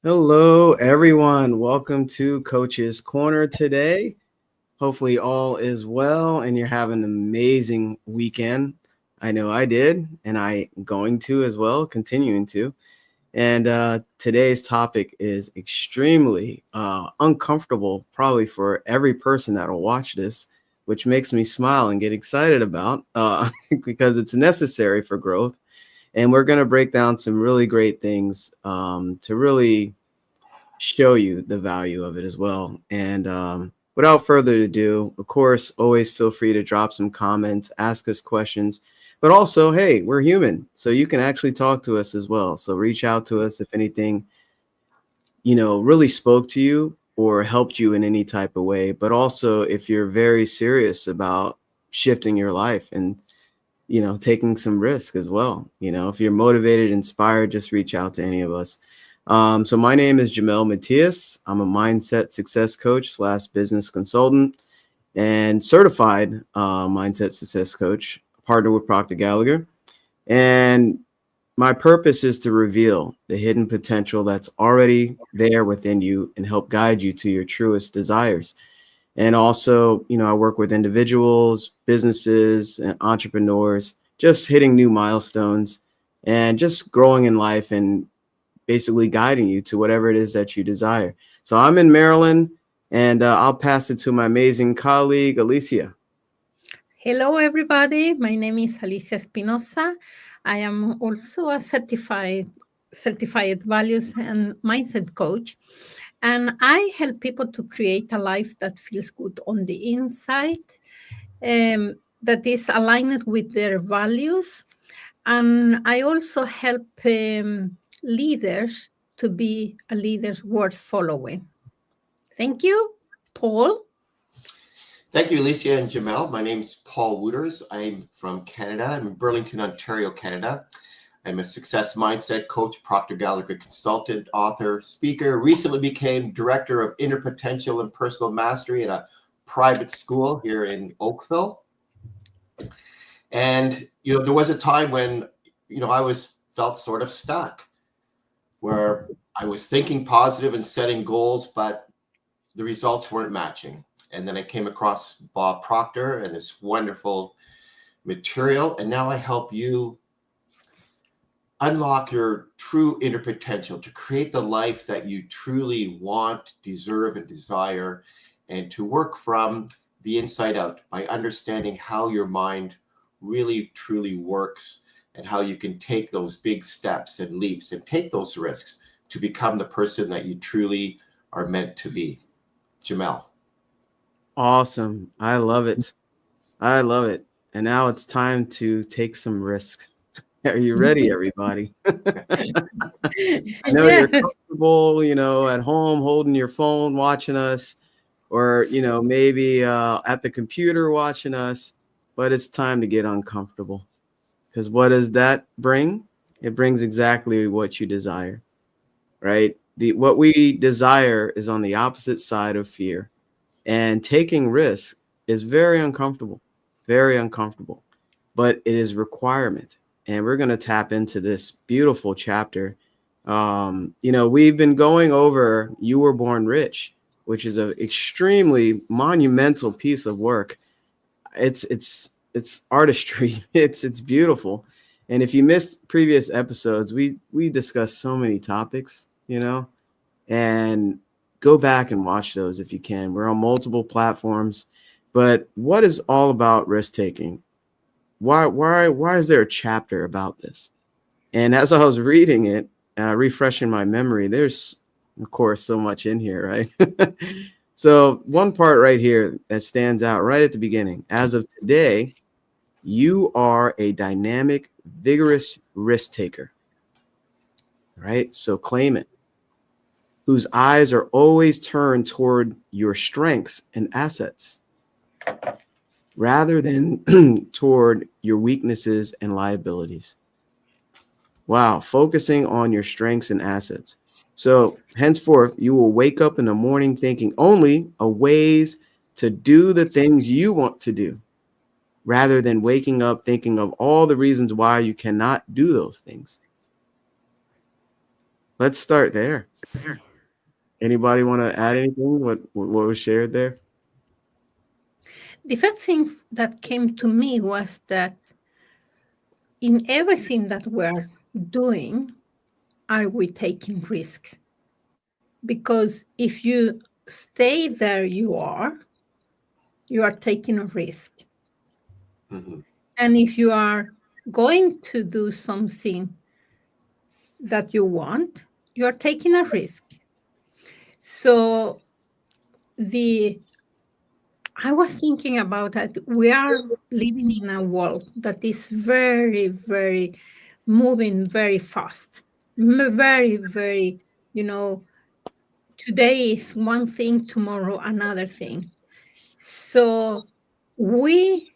Hello, everyone. Welcome to Coach's Corner today. Hopefully, all is well and you're having an amazing weekend. I know I did, and I'm going to as well, continuing to. And today's topic is extremely uncomfortable, probably for every person that will watch this, which makes me smile and get excited about because it's necessary for growth. And we're going to break down some really great things to really show you the value of it as well. And without further ado, of course, always feel free to drop some comments, ask us questions, but also, hey, we're human, so you can actually talk to us as well. So reach out to us if anything, really spoke to you or helped you in any type of way. But also, if you're very serious about shifting your life and taking some risk as well. If you're motivated, inspired, just reach out to any of us. So my name is Jamel Matias. I'm a mindset success coach / business consultant and certified mindset success coach, partner with Proctor Gallagher. And my purpose is to reveal the hidden potential that's already there within you and help guide you to your truest desires. And also, I work with individuals, businesses, and entrepreneurs, just hitting new milestones and just growing in life and basically guiding you to whatever it is that you desire. So I'm in Maryland, and I'll pass it to my amazing colleague, Alicia. Hello, everybody. My name is Alicia Espinosa. I am also a certified values and mindset coach, and I help people to create a life that feels good on the inside, that is aligned with their values, and I also help leaders to be a leader worth following. Thank you, Paul. Thank you, Alicia and Jamel. My name is Paul Wooters. I'm from Canada. I'm in Burlington, Ontario, Canada. I'm a success mindset coach, Proctor Gallagher consultant, author, speaker. Recently became director of inner potential and personal mastery at a private school here in Oakville. And, there was a time when, I felt sort of stuck, where I was thinking positive and setting goals, but the results weren't matching. And then I came across Bob Proctor and this wonderful material. And now I help you unlock your true inner potential to create the life that you truly want, deserve, and desire, and to work from the inside out by understanding how your mind really, truly works and how you can take those big steps and leaps and take those risks to become the person that you truly are meant to be. Jamel. Awesome. I love it. I love it. And now it's time to take some risk. Are you ready, everybody? I know you're Yes. comfortable, at home holding your phone, watching us, or, maybe at the computer watching us, but it's time to get uncomfortable. Because what does that bring? It brings exactly what you desire, right? What we desire is on the opposite side of fear. And taking risks is very uncomfortable, but it is requirement. And we're going to tap into this beautiful chapter. We've been going over You Were Born Rich, which is an extremely monumental piece of work. It's artistry. It's beautiful. And if you missed previous episodes, we discussed so many topics, and go back and watch those if you can. We're on multiple platforms. But what is all about risk taking? Why is there a chapter about this? And as I was reading it, refreshing my memory, there's of course so much in here, right? So one part right here that stands out right at the beginning. As of today, you are a dynamic, vigorous risk taker, right? So claim it. Whose eyes are always turned toward your strengths and assets rather than toward your weaknesses and liabilities. Wow, focusing on your strengths and assets. So henceforth, you will wake up in the morning thinking only of ways to do the things you want to do, rather than waking up thinking of all the reasons why you cannot do those things. let's start there. Anybody want to add anything? What was shared there? The first thing that came to me was that in everything that we're doing, are we taking risks? Because if you stay there, you are taking a risk. Mhm. And if you are going to do something that you want, you are taking a risk. So the I was thinking about that. We are living in a world that is very, very moving very fast. Very, very, you know, today is one thing, tomorrow another thing. So we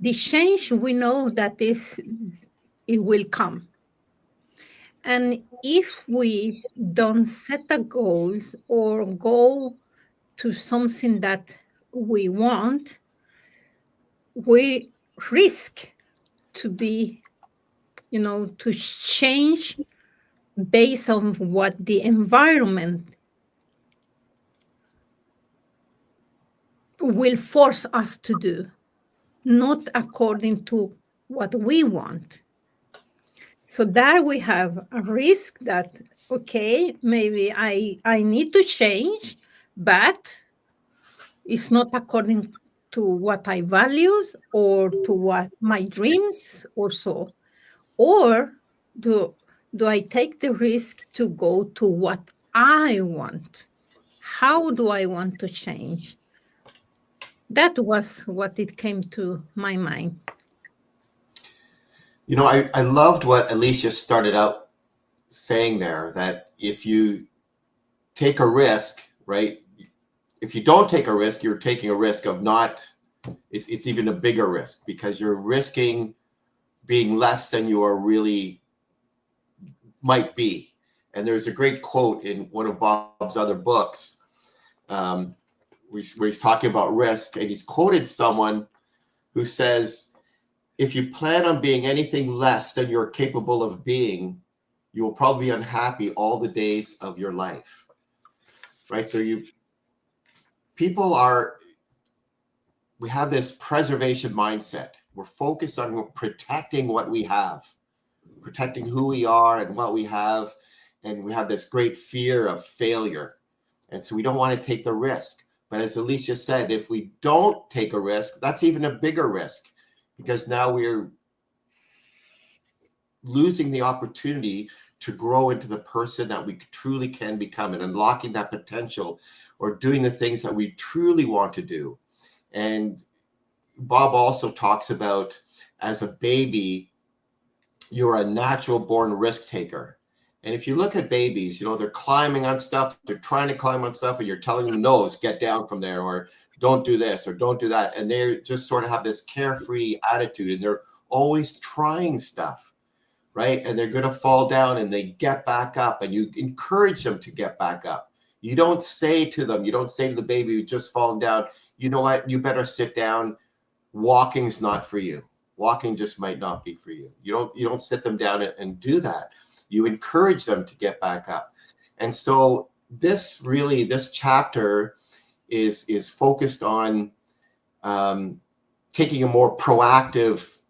the change we know that is it will come. And if we don't set the goals or go to something that we want, we risk to be, to change based on what the environment will force us to do, not according to what we want. So there we have a risk that, okay, maybe I need to change, but it's not according to what I values or to what my dreams or so. Or do do I take the risk to go to what I want? How do I want to change? That was what it came to my mind. You know, I loved what Alicia started out saying there, that if you take a risk, right? If you don't take a risk, you're taking a risk of not, it's even a bigger risk because you're risking being less than you are really might be. And there's a great quote in one of Bob's other books um, where he's talking about risk, and he's quoted someone who says, if you plan on being anything less than you're capable of being, you will probably be unhappy all the days of your life. Right? So people are, we have this preservation mindset. We're focused on protecting what we have, protecting who we are and what we have. And we have this great fear of failure. And so we don't want to take the risk. But as Alicia said, if we don't take a risk, that's even a bigger risk because now we're losing the opportunity to grow into the person that we truly can become and unlocking that potential or doing the things that we truly want to do. And Bob also talks about as a baby, you're a natural born risk taker. And if you look at babies, they're climbing on stuff, they're trying to climb on stuff, and you're telling them, no, get down from there, or don't do this, or don't do that. And they just sort of have this carefree attitude, and they're always trying stuff, right? And they're going to fall down and they get back up, and you encourage them to get back up. You don't say to the baby who's just fallen down, you know what, you better sit down. Walking's not for you. Walking just might not be for you. You don't sit them down and do that. You encourage them to get back up. And so this chapter is focused on taking a more proactive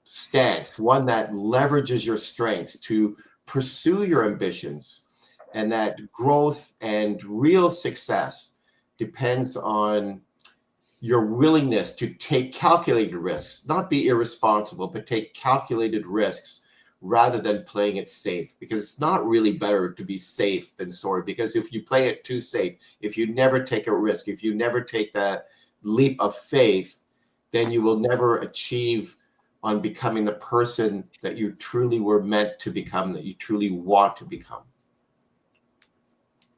stance, one that leverages your strengths to pursue your ambitions, and that growth and real success depends on your willingness to take calculated risks, not be irresponsible, but take calculated risks rather than playing it safe, because it's not really better to be safe than sorry. Because if you play it too safe, if you never take a risk, if you never take that leap of faith, then you will never achieve on becoming the person that you truly were meant to become, that you truly want to become.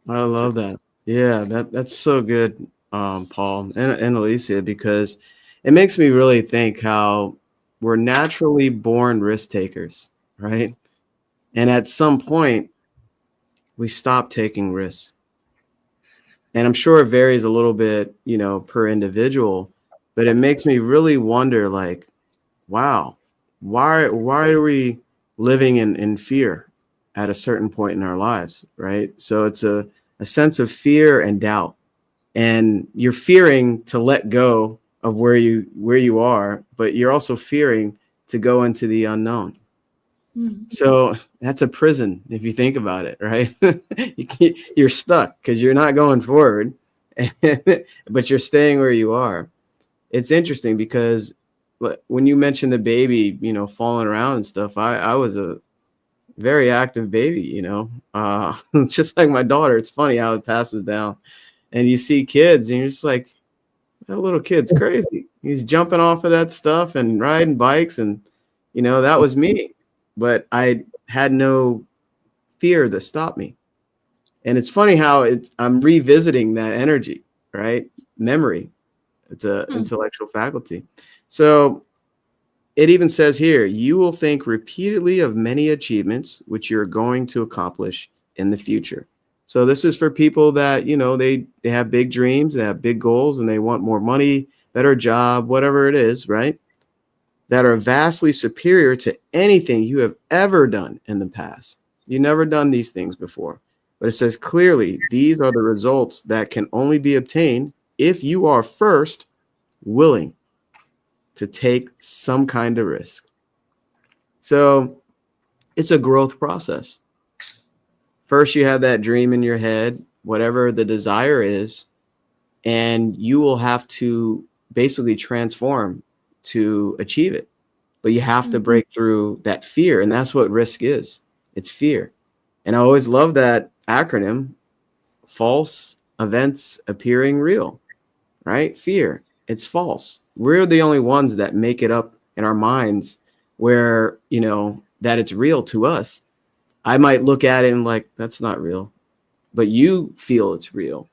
I love that. Yeah, that's so good, Paul and Alicia, because it makes me really think how we're naturally born risk takers, right? And at some point, we stop taking risks. And I'm sure it varies a little bit, per individual, but it makes me really wonder, like, wow, why are we living in fear? at a certain point in our lives, right? So it's a sense of fear and doubt. And you're fearing to let go of where you are, but you're also fearing to go into the unknown. So that's a prison if you think about it, right? You're stuck because you're not going forward, but you're staying where you are. It's interesting because when you mentioned the baby, falling around and stuff, I was a very active baby, just like my daughter. It's funny how it passes down. And you see kids and you're just like, that little kid's crazy. He's jumping off of that stuff and riding bikes. And, that was me. But I had no fear that stopped me. And it's funny how I'm revisiting that energy, right? Memory. It's a intellectual faculty. So it even says here, you will think repeatedly of many achievements which you're going to accomplish in the future. So this is for people that, they have big dreams, they have big goals, and they want more money, better job, whatever it is, right? That are vastly superior to anything you have ever done in the past. You've never done these things before. But it says clearly, these are the results that can only be obtained if you are first willing to take some kind of risk. So it's a growth process. First, you have that dream in your head, whatever the desire is, and you will have to basically transform to achieve it. But you have to break through that fear. And that's what risk is. It's fear. And I always love that acronym, false events appearing real, right? Fear. It's false. We're the only ones that make it up in our minds where, that it's real to us. I might look at it and like, that's not real, but you feel it's real,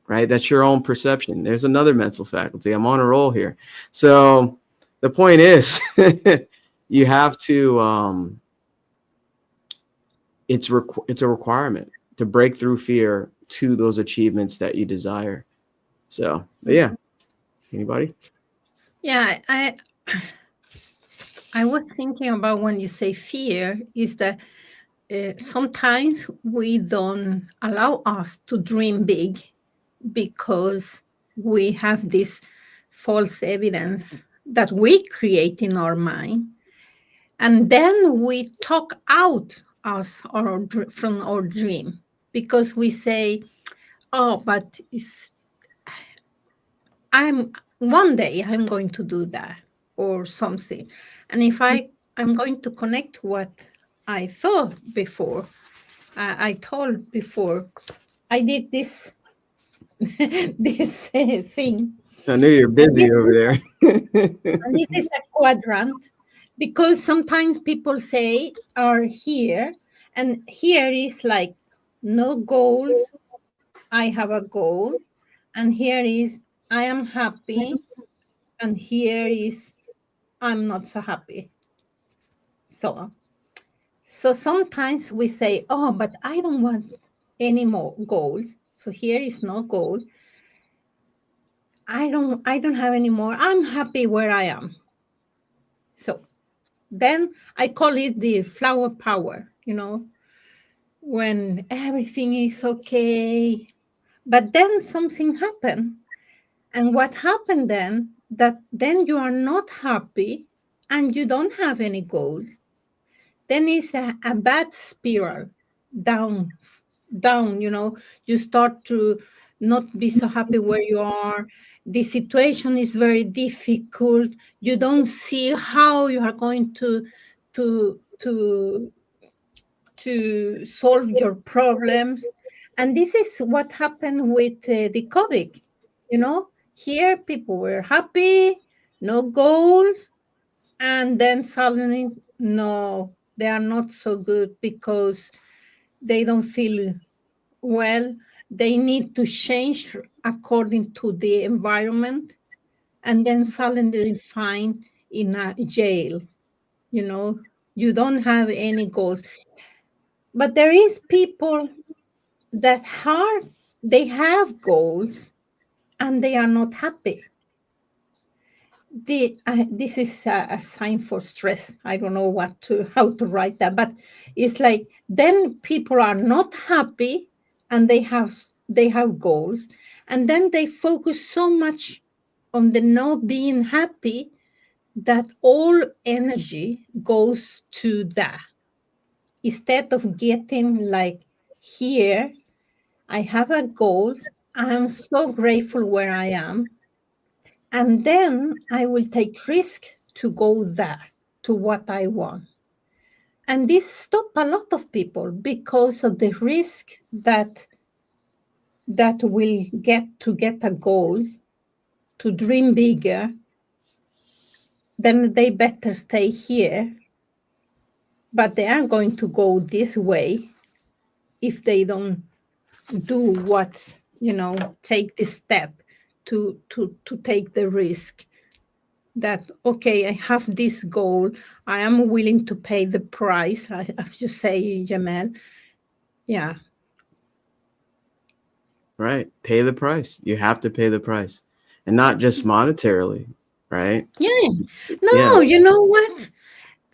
right? That's your own perception. There's another mental faculty. I'm on a roll here. So the point is, you have to, it's a requirement to break through fear to those achievements that you desire. So, yeah. Anybody? Yeah, I was thinking about when you say fear is that sometimes we don't allow us to dream big because we have this false evidence that we create in our mind. And then we talk out us from our dream because we say, oh, but one day I'm going to do that or something. And if I'm going to connect what I thought before, I told before, I did this this thing. I knew you're busy over there. And this is a quadrant because sometimes people say are here, and here is like no goals. I have a goal, and here is I am happy, and here is I'm not so happy. So sometimes we say, oh, but I don't want any more goals. So here is no goal. I don't have any more. I'm happy where I am. So then I call it the flower power, when everything is okay. But then something happened. And what happened then, that then you are not happy and you don't have any goals. Then it's a bad spiral down, down, you start to not be so happy where you are. The situation is very difficult. You don't see how you are going to to to solve your problems. And this is what happened with the COVID. Here people were happy, no goals, and then suddenly, no, they are not so good because they don't feel well. They need to change according to the environment, and then suddenly find in a jail. You don't have any goals. But there is people that they have goals and they are not happy. this is a sign for stress. I don't know how to write that, but it's like then people are not happy, and they have goals, and then they focus so much on the not being happy that all energy goes to that, instead of getting like, here I have a goal, I am so grateful where I am, and then I will take risk to go there, to what I want. And this stop a lot of people because of the risk that will get a goal, to dream bigger. Then they better stay here, but they are going to go this way if they don't do what, take the step to take the risk, that, okay, I have this goal, I am willing to pay the price, as you say, Jamel. Yeah. Right. Pay the price. You have to pay the price, and not just monetarily, right? Yeah. Yeah. No, you know what?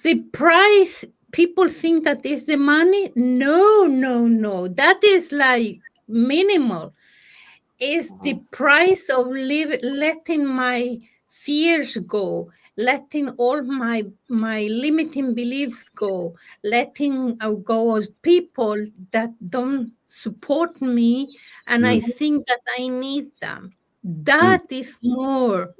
The price, people think that is the money. No, no, no. That is like minimal. Is the Mhm. price of letting my fears go, letting all my limiting beliefs go, letting go of people that don't support me, and I Mm, think that I need them. mm. That is more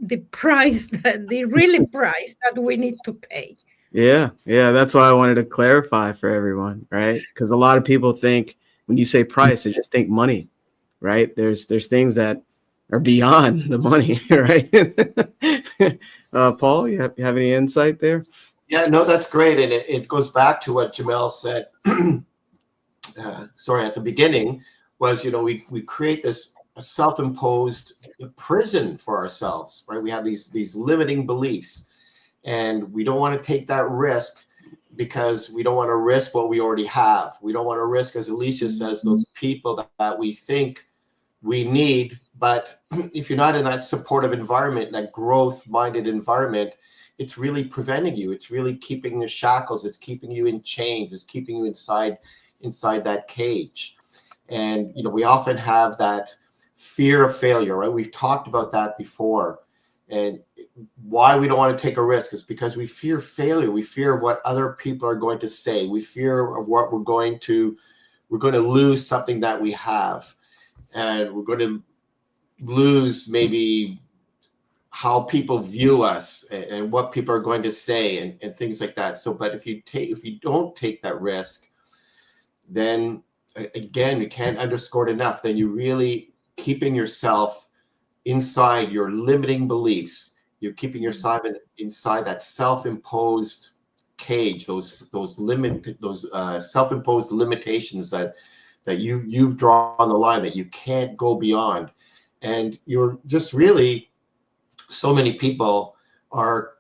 the price, that the really price that we need to pay. Yeah. Yeah. That's why I wanted to clarify for everyone, right? Because a lot of people think when you say price, they just think money, right? There's things that are beyond the money, right? Paul, you have any insight there? Yeah, no, that's great. And it goes back to what Jamel said, sorry, at the beginning, was, we create this self-imposed prison for ourselves, right? We have these limiting beliefs, and we don't want to take that risk because we don't want to risk what we already have. We don't want to risk, as Alicia says, those people that we think we need. But if you're not in that supportive environment, that growth-minded environment, it's really preventing you. It's really keeping the shackles. It's keeping you in chains. It's keeping you inside that cage. And we often have that fear of failure, right? We've talked about that before. And why we don't want to take a risk is because we fear failure. We fear what other people are going to say. We fear of what we're going to lose something that we have, and we're going to lose maybe how people view us, and what people are going to say, and things like that. So, but if you don't take that risk, then again, we can't underscore it enough. Then you're really keeping yourself inside your limiting beliefs. You're keeping yourself inside that self-imposed cage, those self-imposed limitations that you've drawn the line that you can't go beyond. And you're just really, so many people are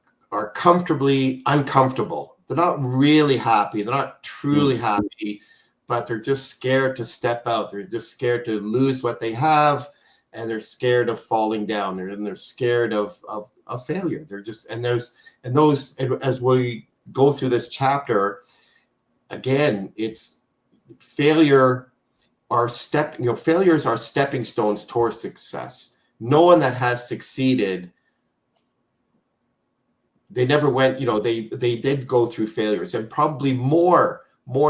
comfortably uncomfortable. They're not really happy. They're not truly happy, but they're just scared to step out. They're just scared to lose what they have, and they're scared of falling down. They're scared of failure. They're just, and as we go through this chapter, again, it's failures are stepping stones towards success. No one that has succeeded, they never went, they did go through failures, and probably more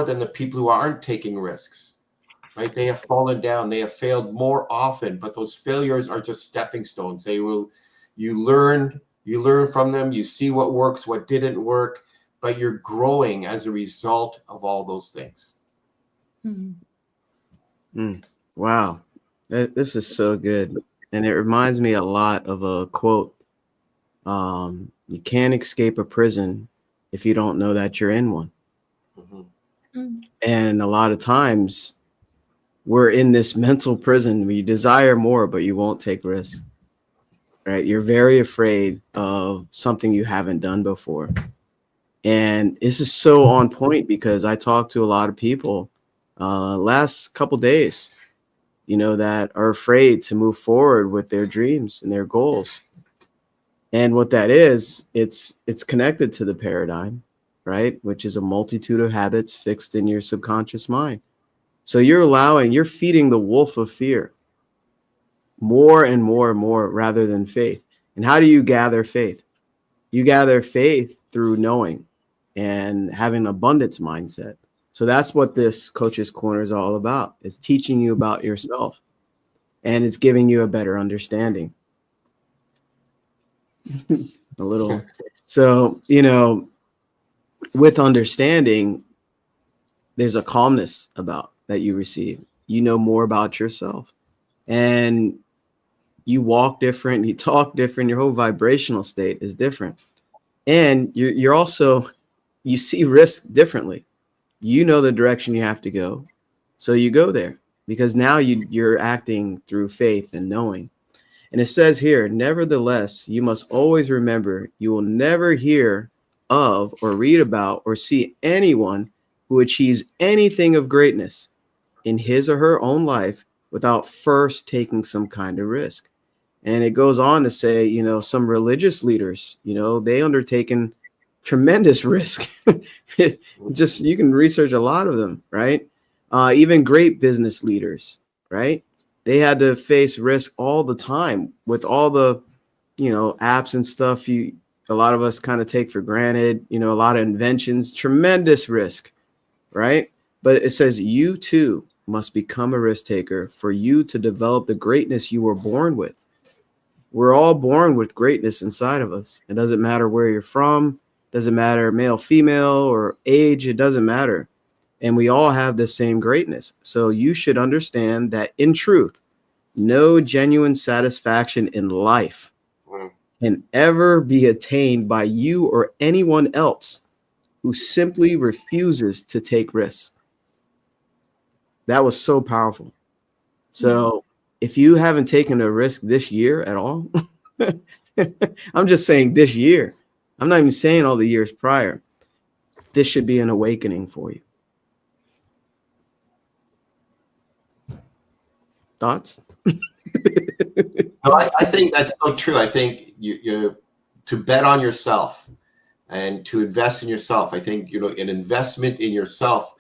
than the people who aren't taking risks, right? They have fallen down, they have failed more often, but those failures are just stepping stones. You learn from them, you see what works, what didn't work, but you're growing as a result of all those things. Wow. This is so good. And it reminds me a lot of a quote. You can't escape a prison if you don't know that you're in one. And a lot of times we're in this mental prison. We desire more, but you won't take risks, right? You're very afraid of something you haven't done before. And this is so on point because I talked to a lot of people last couple days, that are afraid to move forward with their dreams and their goals. And what that is, it's connected to the paradigm, right? Which is a multitude of habits fixed in your subconscious mind. So you're feeding the wolf of fear more and more and more rather than faith. And how do you gather faith? You gather faith through knowing and having an abundance mindset. So that's what this Coach's Corner is all about. It's teaching you about yourself, and it's giving you a better understanding. A little. So, with understanding, there's a calmness about that you receive. You know more about yourself, and you walk different, you talk different, your whole vibrational state is different. And you're also, you see risk differently. You know the direction you have to go, so you go there, because now you're acting through faith and knowing. And it says here, nevertheless, you must always remember you will never hear of or read about or see anyone who achieves anything of greatness in his or her own life without first taking some kind of risk. And it goes on to say, some religious leaders, they undertaken tremendous risk. Just, you can research a lot of them, right? Even great business leaders, right? They had to face risk all the time with all the, apps and stuff a lot of us kind of take for granted, a lot of inventions, tremendous risk, right? But it says you too must become a risk taker for you to develop the greatness you were born with. We're all born with greatness inside of us. It doesn't matter where you're from, doesn't matter male, female, or age, it doesn't matter. And we all have the same greatness. So you should understand that in truth, no genuine satisfaction in life can ever be attained by you or anyone else who simply refuses to take risks. That was so powerful. So if you haven't taken a risk this year at all, I'm just saying this year, I'm not even saying all the years prior, this should be an awakening for you. Thoughts? No, I think that's so true. I think you to bet on yourself and to invest in yourself. I think, an investment in yourself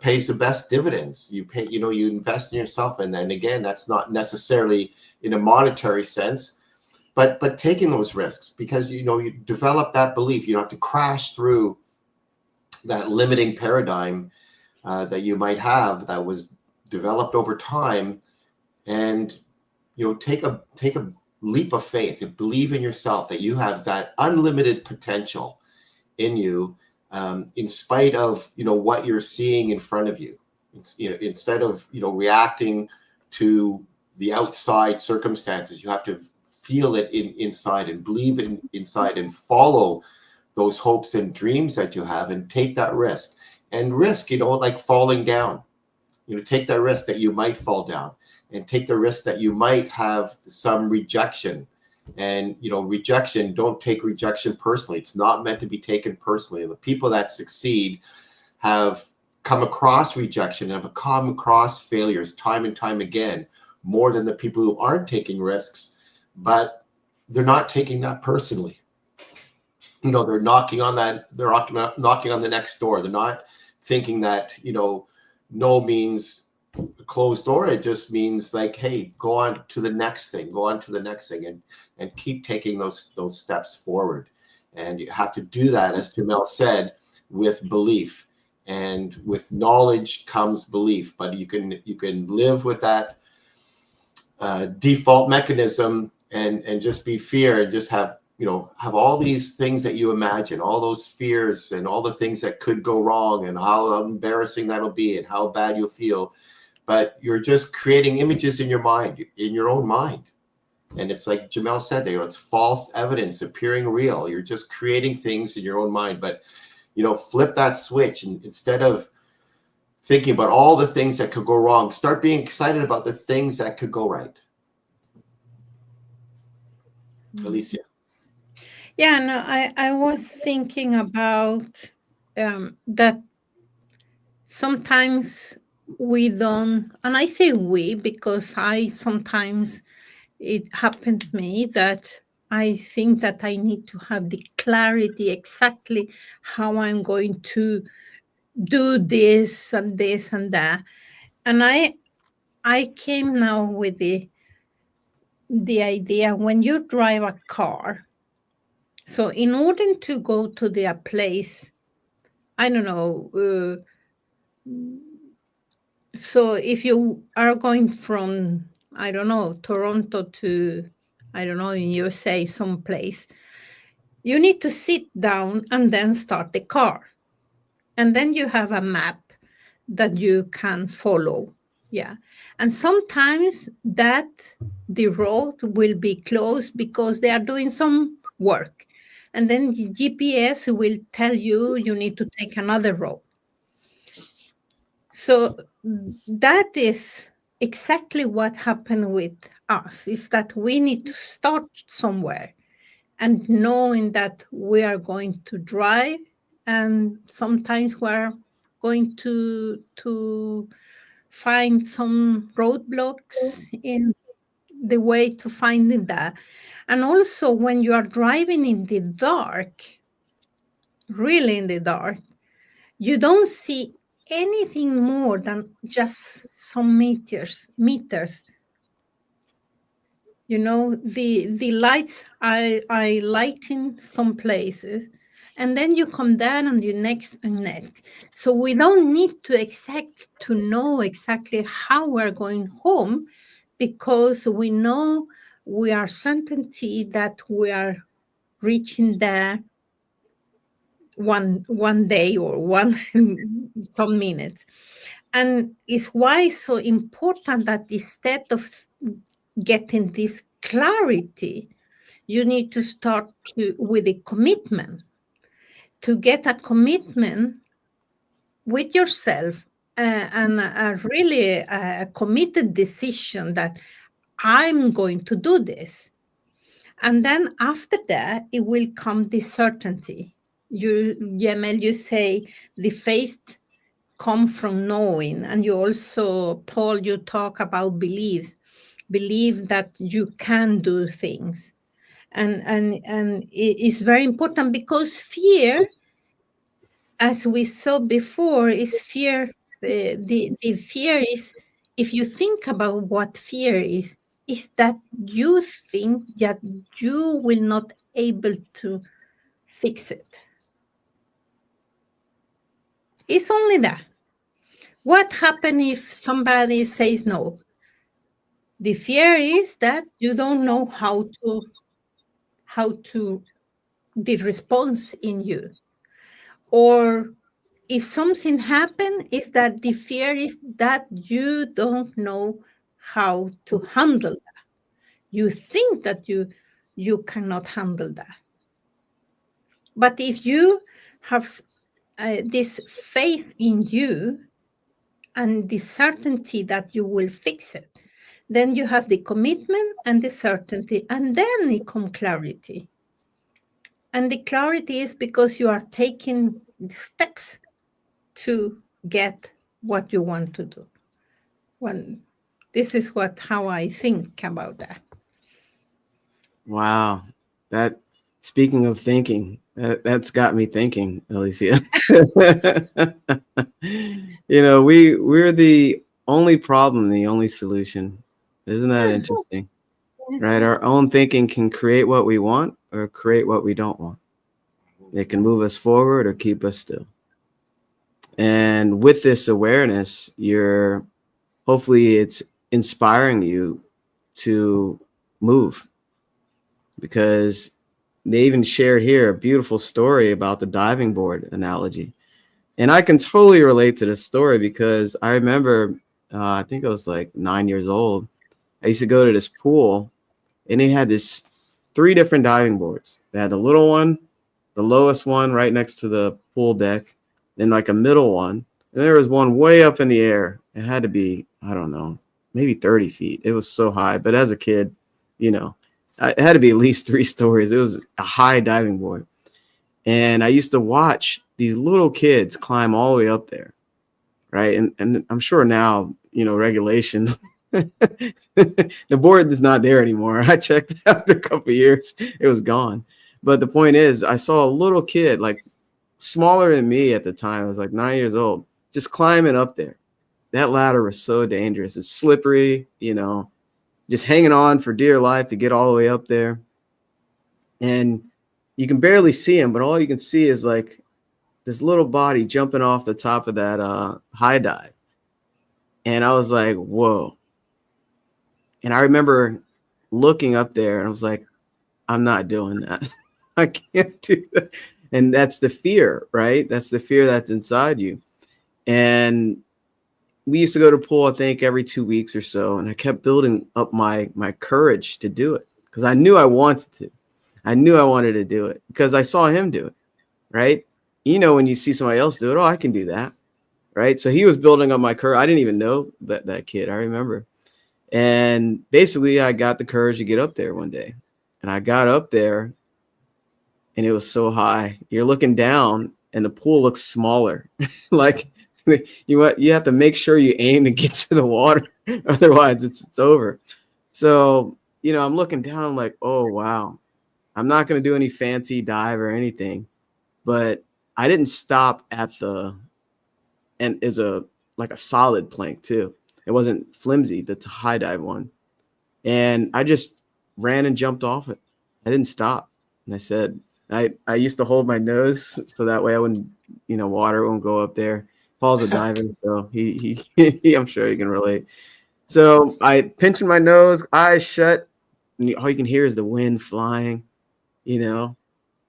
pays the best dividends. You invest in yourself. And then again, that's not necessarily in a monetary sense, but taking those risks, because, you develop that belief. You don't have to crash through that limiting paradigm that you might have that was developed over time, and take a leap of faith and believe in yourself that you have that unlimited potential in you, in spite of what you're seeing in front of you. Instead of reacting to the outside circumstances, you have to feel it inside and believe inside and follow those hopes and dreams that you have, and take that risk. And risk, like falling down. Take that risk that you might fall down, and take the risk that you might have some rejection. And rejection, don't take rejection personally. It's not meant to be taken personally. The people that succeed have come across rejection, have come across failures time and time again, more than the people who aren't taking risks, but they're not taking that personally. They're knocking on the next door. They're not thinking that no means a closed door. It just means like, hey, go on to the next thing, and keep taking those steps forward. And you have to do that, as Jamel said, with belief. And with knowledge comes belief. But you can live with that default mechanism and just be fear, and just have all these things that you imagine, all those fears and all the things that could go wrong, and how embarrassing that'll be and how bad you'll feel. But you're just creating images in your mind, in your own mind. And it's like Jamel said there, it's false evidence appearing real. You're just creating things in your own mind. But, flip that switch, and instead of thinking about all the things that could go wrong, start being excited about the things that could go right. Alicia. Yeah, no, I was thinking about that sometimes we don't, and I say we because it happened to me that I think that I need to have the clarity exactly how I'm going to do this and that. And I came now with the idea when you drive a car. So in order to go to the place, I don't know. So if you are going from, I don't know, Toronto to, I don't know, in USA, someplace, you need to sit down and then start the car. And then you have a map that you can follow. Yeah. And sometimes that the road will be closed because they are doing some work. And then the GPS will tell you you need to take another road. So that is exactly what happened with us, is that we need to start somewhere and knowing that we are going to drive, and sometimes we're going to find some roadblocks in the way to finding that. And also when you are driving in the dark, really in the dark, you don't see anything more than just some meters. You know, the lights are lighting some places, and then you come down and you next and next. So we don't need to know exactly how we're going home, because we know we are certainty that we are reaching there one day or one some minutes. And it's why it's so important that instead of getting this clarity, you need to start with a commitment, to get a commitment with yourself, and a really committed decision that I'm going to do this. And then after that, it will come the certainty. Yemel, you say the faith come from knowing, and you also, Paul, you talk about believe that you can do things, and it is very important, because fear, as we saw before, is fear. The fear is, if you think about what fear is that you think that you will not able to fix it. It's only that. What happens if somebody says no? The fear is that you don't know how to the response in you. Or if something happens, is that the fear is that you don't know how to handle that. You think that you cannot handle that. But if you have this faith in you and the certainty that you will fix it, then you have the commitment and the certainty, and then it comes clarity. And the clarity is because you are taking steps to get what you want to do. When this is how I think about that. Wow. That, speaking of thinking, that's got me thinking, Alicia. We're the only problem, the only solution. Isn't that interesting? Right? Our own thinking can create what we want or create what we don't want. It can move us forward or keep us still. And with this awareness, hopefully it's inspiring you to move, because they even shared here a beautiful story about the diving board analogy. And I can totally relate to this story, because I remember, I think I was like 9 years old. I used to go to this pool, and they had this 3 different diving boards. They had the little one, the lowest one right next to the pool deck, then like a middle one. And there was one way up in the air. It had to be, I don't know, maybe 30 feet. It was so high. But as a kid, it had to be at least 3 stories. It was a high diving board. And I used to watch these little kids climb all the way up there. Right. And I'm sure now, regulation The board is not there anymore. I checked after a couple of years, it was gone. But the point is, I saw a little kid, like smaller than me at the time. I was like 9 years old, just climbing up there. That ladder was so dangerous. It's slippery, just hanging on for dear life to get all the way up there. And you can barely see him, but all you can see is like this little body jumping off the top of that high dive. And I was like, whoa. And I remember looking up there and I was like, I'm not doing that. I can't do that. And that's the fear, right? That's the fear that's inside you. And we used to go to pool, I think, every 2 weeks or so. And I kept building up my courage to do it because I knew I wanted to. I knew I wanted to do it because I saw him do it, right? When you see somebody else do it, oh, I can do that, right? So he was building up my courage. I didn't even know that kid. I remember. And basically, I got the courage to get up there one day. And I got up there, and it was so high. You're looking down, and the pool looks smaller. Like you have to make sure you aim to get to the water, otherwise it's over. So I'm looking down, I'm like, oh wow, I'm not going to do any fancy dive or anything, but I didn't stop at and is like a solid plank too. It wasn't flimsy, that's a high dive one. And I just ran and jumped off it. I didn't stop. And I said, I used to hold my nose so that way I wouldn't, water won't go up there. Paul's a diver, so he I'm sure he can relate. So I pinching my nose, eyes shut, and all you can hear is the wind flying,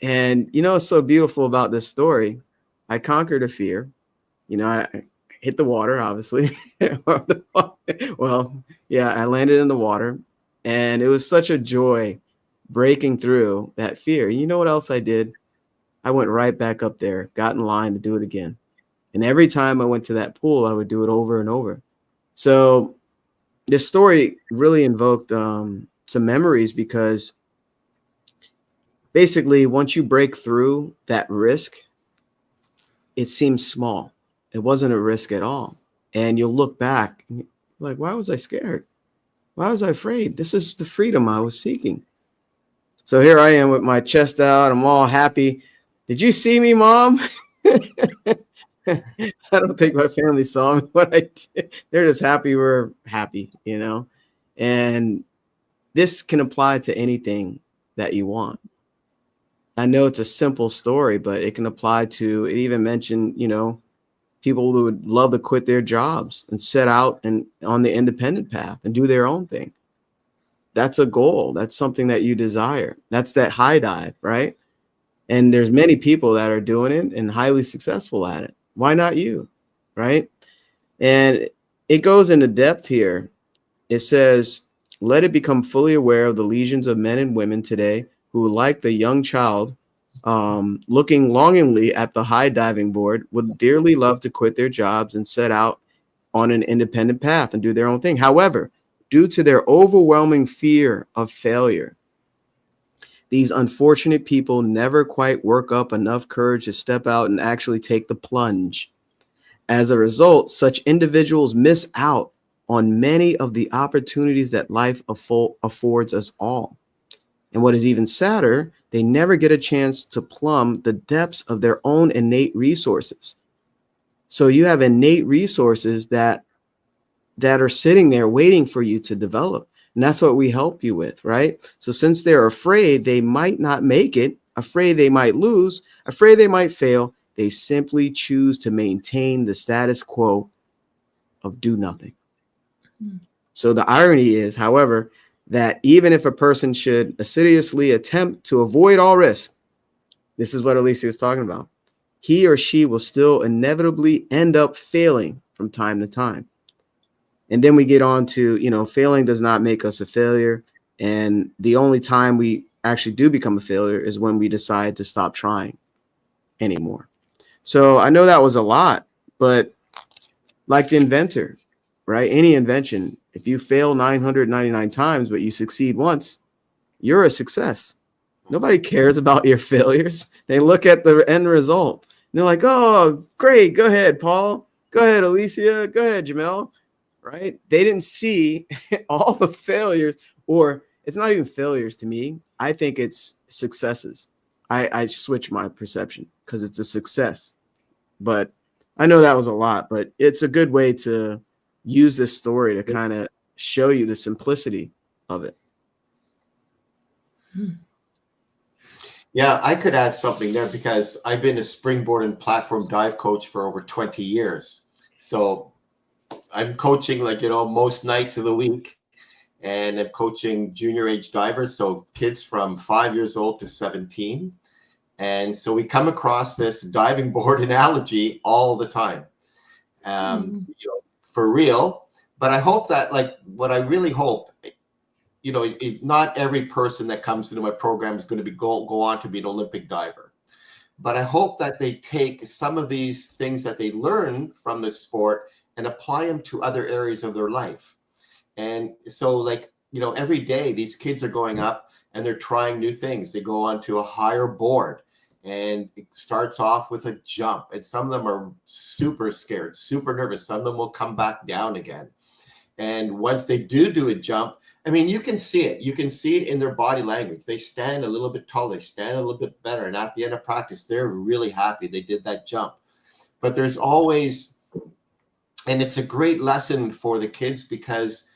And what's so beautiful about this story? I conquered a fear. I hit the water, obviously. Well, yeah, I landed in the water, and it was such a joy breaking through that fear. You know what else I did? I went right back up there, got in line to do it again. And every time I went to that pool, I would do it over and over. So this story really invoked some memories because basically once you break through that risk, it seems small. It wasn't a risk at all. And you'll look back and you're like, why was I scared? Why was I afraid? This is the freedom I was seeking. So here I am with my chest out. I'm all happy. Did you see me, Mom? I don't think my family saw me, but I did. They're just happy we're happy, And this can apply to anything that you want. I know it's a simple story, but it can apply to, it even mentioned, people who would love to quit their jobs and set out and on the independent path and do their own thing. That's a goal. That's something that you desire. That's that high dive, right? And there's many people that are doing it and highly successful at it. Why not you, right? And it goes into depth here. It says, let it become fully aware of the legions of men and women today who, like the young child, looking longingly at the high diving board, would dearly love to quit their jobs and set out on an independent path and do their own thing. However, due to their overwhelming fear of failure, these unfortunate people never quite work up enough courage to step out and actually take the plunge. As a result, such individuals miss out on many of the opportunities that life affords us all. And what is even sadder, they never get a chance to plumb the depths of their own innate resources. So you have innate resources that are sitting there waiting for you to develop. And that's what we help you with, right? So since they're afraid they might not make it, afraid they might lose, afraid they might fail, they simply choose to maintain the status quo of do nothing. So the irony is, however, that even if a person should assiduously attempt to avoid all risk, this is what Alicia was talking about, he or she will still inevitably end up failing from time to time. And then we get on to, failing does not make us a failure. And the only time we actually do become a failure is when we decide to stop trying anymore. So I know that was a lot, but like the inventor, right? Any invention, if you fail 999 times, but you succeed once, you're a success. Nobody cares about your failures. They look at the end result. And they're like, oh, great. Go ahead, Paul. Go ahead, Alicia. Go ahead, Jamel. right? They didn't see all the failures, or it's not even failures to me. I think it's successes. I switch my perception because it's a success. But I know that was a lot, but it's a good way to use this story to kind of show you the simplicity of it. Yeah, I could add something there because I've been a springboard and platform dive coach for over 20 years. So I'm coaching most nights of the week, and I'm coaching junior age divers. So kids from 5 years old to 17. And so we come across this diving board analogy all the time, for real. But I hope that what I really hope, not every person that comes into my program is going to go on to be an Olympic diver. But I hope that they take some of these things that they learn from the sport and apply them to other areas of their life. And so every day these kids are going up and they're trying new things. They go onto a higher board and it starts off with a jump. And some of them are super scared, super nervous. Some of them will come back down again. And once they do a jump, I mean, you can see it. You can see it in their body language. They stand a little bit taller, they stand a little bit better. And at the end of practice, they're really happy they did that jump. But there's always, and it's a great lesson for the kids because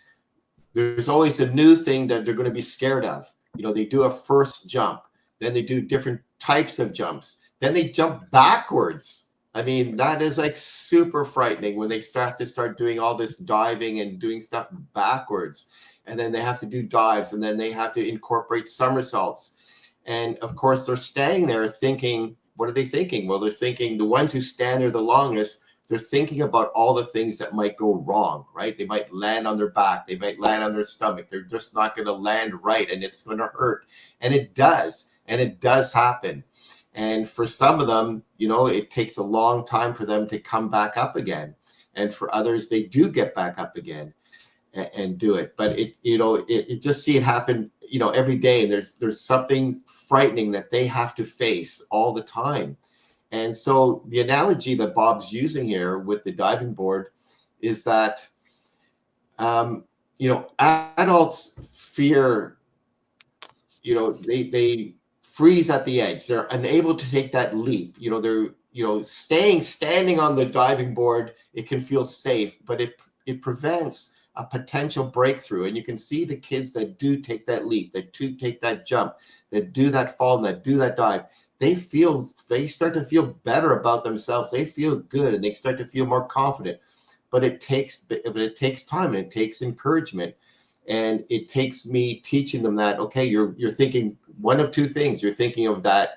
there's always a new thing that they're going to be scared of. They do a first jump, then they do different types of jumps, then they jump backwards. I mean, that is super frightening when they start doing all this diving and doing stuff backwards. And then they have to do dives, and then they have to incorporate somersaults. And of course, they're standing there thinking, what are they thinking? Well, they're thinking, the ones who stand there the longest, they're thinking about all the things that might go wrong, right? They might land on their back. They might land on their stomach. They're just not going to land right, and it's going to hurt. And it does. And it does happen. And for some of them, it takes a long time for them to come back up again. And for others, they do get back up again and do it. But it just see it happen, every day. And there's something frightening that they have to face all the time. And so the analogy that Bob's using here with the diving board is that, adults fear, they freeze at the edge. They're unable to take that leap. They're, standing on the diving board, it can feel safe, but it prevents a potential breakthrough. And you can see the kids that do take that leap, that do take that jump, that do that fall, and that do that dive. They start to feel better about themselves. They feel good, and they start to feel more confident. But it takes time, and it takes encouragement, and it takes me teaching them that, okay, you're thinking one of two things. You're thinking of that,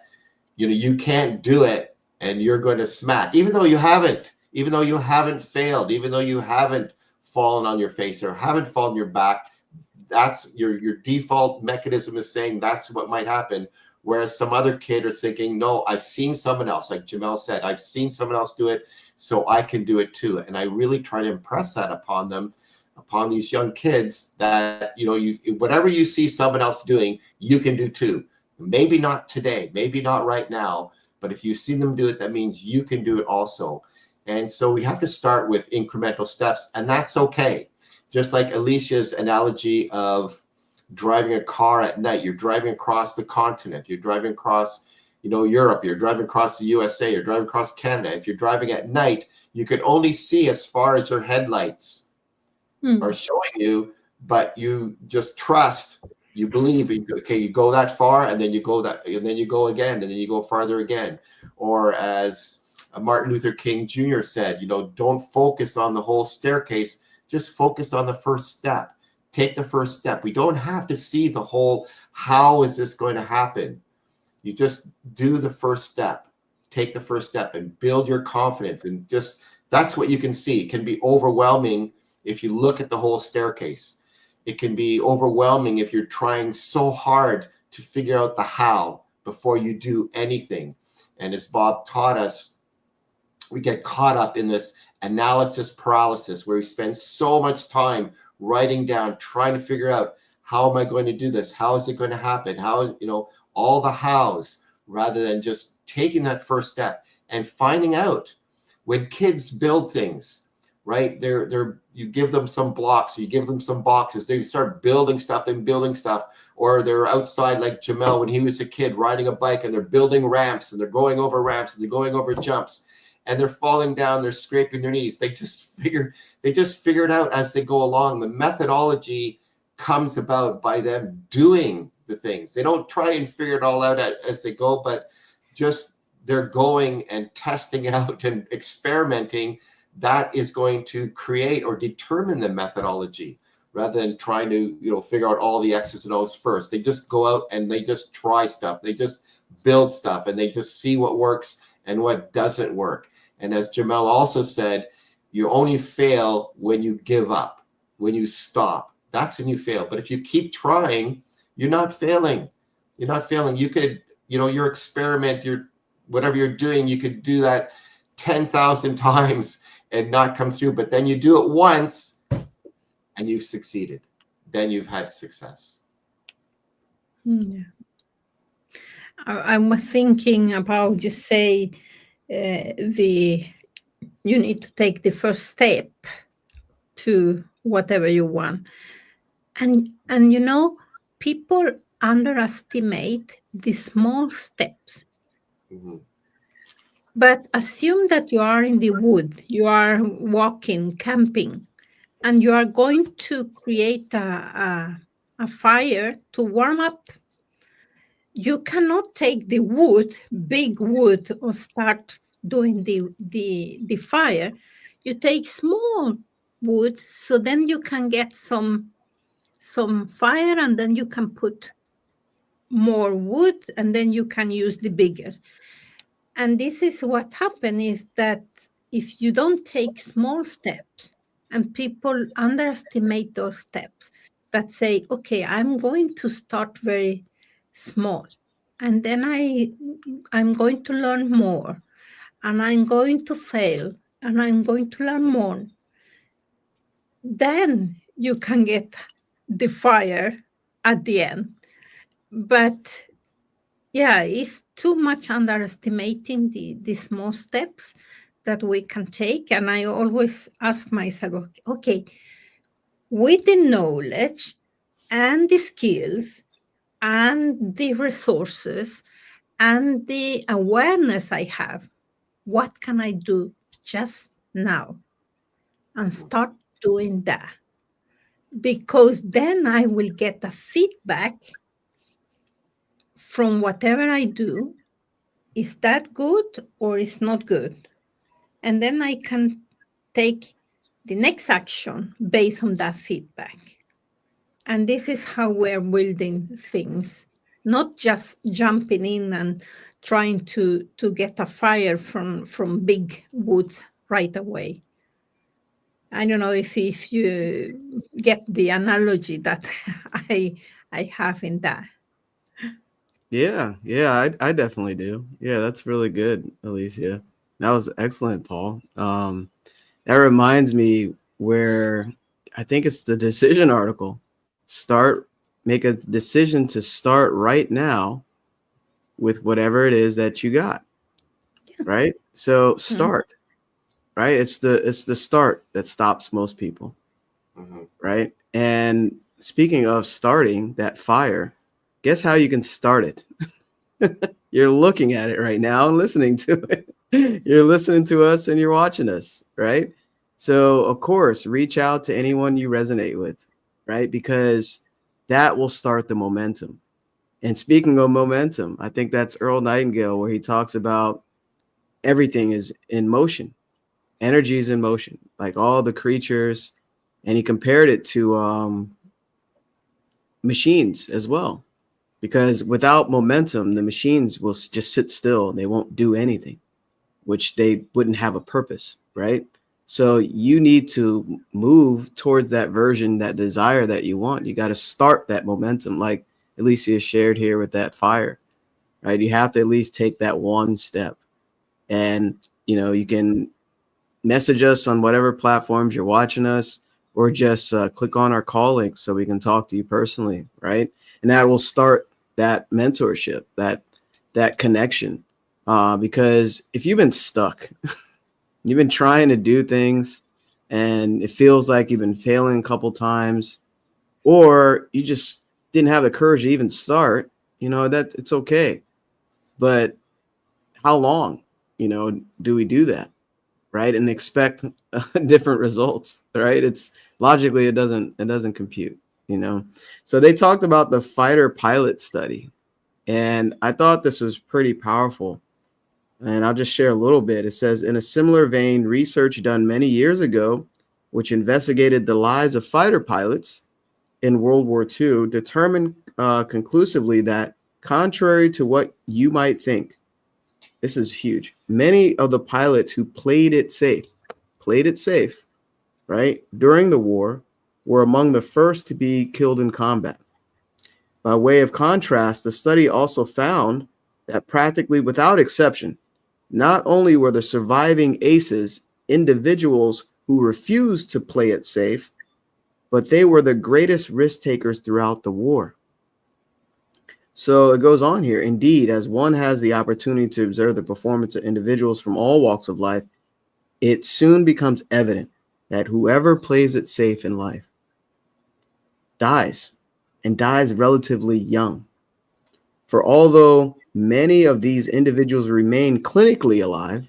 you can't do it, and you're going to smack, even though you haven't failed, even though you haven't fallen on your face or haven't fallen on your back. That's your default mechanism is saying that's what might happen. Whereas some other kid are thinking, no, I've seen someone else, like Jamel said, I've seen someone else do it, so I can do it too. And I really try to impress that upon them, upon these young kids, that, whatever you see someone else doing, you can do too. Maybe not today, maybe not right now, but if you see them do it, that means you can do it also. And so we have to start with incremental steps, and that's okay. Just like Alicia's analogy of driving a car at night. You're driving across the continent. You're driving across, Europe. You're driving across the USA. You're driving across Canada. If you're driving at night, you can only see as far as your headlights are showing you, but you just trust, you believe, okay, you go that far, and then you go and then you go again, and then you go farther again. Or as Martin Luther King Jr. said, don't focus on the whole staircase, just focus on the first step. Take the first step. We don't have to see the whole, how is this going to happen? You just do the first step. Take the first step and build your confidence. And just, that's what you can see. It can be overwhelming if you look at the whole staircase. It can be overwhelming if you're trying so hard to figure out the how before you do anything. And as Bob taught us, we get caught up in this analysis paralysis where we spend so much time writing down, trying to figure out, how am I going to do this? How is it going to happen? How, all the hows, rather than just taking that first step and finding out. When kids build things, right? You give them some blocks, you give them some boxes, they start building stuff and building stuff. Or they're outside like Jamel when he was a kid riding a bike, and they're building ramps, and they're going over ramps, and they're going over jumps, and they're falling down, they're scraping their knees. They just figure it out as they go along. The methodology comes about by them doing the things. They don't try and figure it all out as they go, but just they're going and testing out and experimenting. That is going to create or determine the methodology, rather than trying to, figure out all the X's and O's first. They just go out and they just try stuff. They just build stuff, and they just see what works and what doesn't work. And as Jamel also said, you only fail when you give up, when you stop. That's when you fail. But if you keep trying, you're not failing. You're not failing. You could, your experiment, whatever you're doing, you could do that 10,000 times and not come through. But then you do it once and you've succeeded. Then you've had success. Yeah. I'm thinking about, you say, you need to take the first step to whatever you want. And people underestimate the small steps. Mm-hmm. But assume that you are in the wood, you are walking, camping, and you are going to create a fire to warm up. You cannot take the wood, big wood, or start doing the fire. You take small wood, so then you can get some fire, and then you can put more wood, and then you can use the bigger. And this is what happened, is that if you don't take small steps, and people underestimate those steps, that say, okay, I'm going to start very small, and then I'm going to learn more, and I'm going to fail, and I'm going to learn more. Then you can get the fire at the end. But yeah, it's too much underestimating the small steps that we can take. And I always ask myself, okay, with the knowledge and the skills and the resources and the awareness I have, what can I do just now? And start doing that. Because then I will get a feedback from whatever I do. Is that good or is not good? And then I can take the next action based on that feedback. And this is how we're building things, not just jumping in and trying to get a fire from big woods right away. I don't know if you get the analogy that I have in that. Yeah, I definitely do. Yeah, that's really good, Alicia. That was excellent, Paul. That reminds me where I think it's the decision article. Make a decision to start right now with whatever it is that you got. Yeah. Right? So start. Mm-hmm. Right? It's the start that stops most people. Mm-hmm. Right? And speaking of starting that fire, guess how you can start it? You're looking at it right now and listening to it. You're listening to us and you're watching us, right? So, of course, reach out to anyone you resonate with, right? Because that will start the momentum. And speaking of momentum, I think that's Earl Nightingale, where he talks about everything is in motion. Energy is in motion, like all the creatures. And he compared it to machines as well. Because without momentum, the machines will just sit still and they won't do anything, which they wouldn't have a purpose, right? So you need to move towards that version, that desire that you want. You got to start that momentum, like Alicia shared here with that fire, right? You have to at least take that one step. And, you can message us on whatever platforms you're watching us, or just click on our call links so we can talk to you personally, right? And that will start that mentorship, that connection. Because if you've been stuck, you've been trying to do things and it feels like you've been failing a couple times, or you just didn't have the courage to even start, that it's okay. But how long, do we do that, right? And expect different results, right? It's logically, it doesn't compute, So they talked about the fighter pilot study, and I thought this was pretty powerful. And I'll just share a little bit. It says, in a similar vein, research done many years ago, which investigated the lives of fighter pilots in World War II, determined conclusively that, contrary to what you might think, this is huge, many of the pilots who played it safe, right, during the war, were among the first to be killed in combat. By way of contrast, the study also found that practically without exception, not only were the surviving aces individuals who refused to play it safe, but they were the greatest risk takers throughout the war. So it goes on here. Indeed, as one has the opportunity to observe the performance of individuals from all walks of life, it soon becomes evident that whoever plays it safe in life dies, and dies relatively young. For although many of these individuals remain clinically alive,